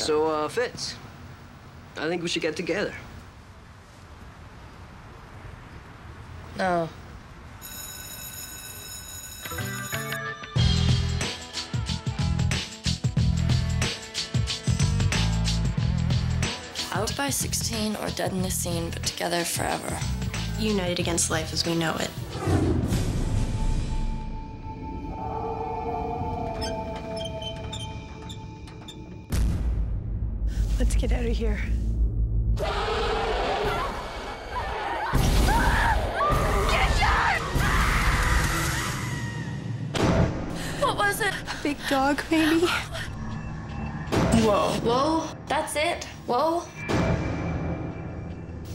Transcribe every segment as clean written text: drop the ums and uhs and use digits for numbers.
So, Fitz, I think we should get together. No. Out by 16 or dead in the scene, but together forever. United against life as we know it. Let's get out of here. What was it? Big dog, maybe? Whoa. Whoa? That's it? Whoa?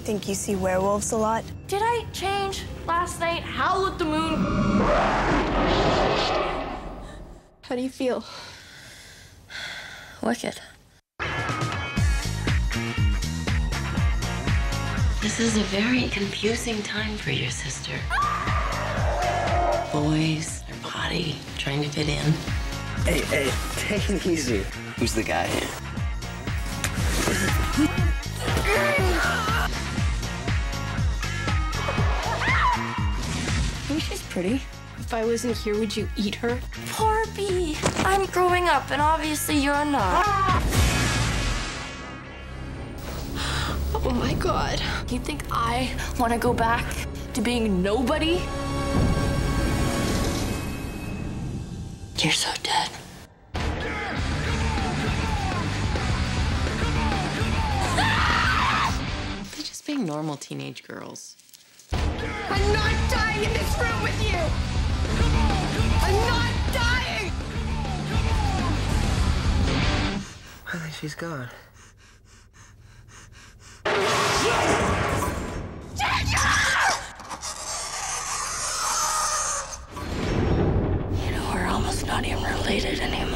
Think you see werewolves a lot? Did I change last night? Howl at the moon? How do you feel? Wicked. This is a very confusing time for your sister. Boys, their body, trying to fit in. Hey, take it easy. Who's the guy? I think she's pretty. If I wasn't here, would you eat her? Poor Bee. I'm growing up, and obviously you're not. Oh my God. You think I want to go back to being nobody? You're so dead. They're just being normal teenage girls. I'm not dying in this room with you! I'm not dying! I think she's gone. You know, we're almost not even related anymore.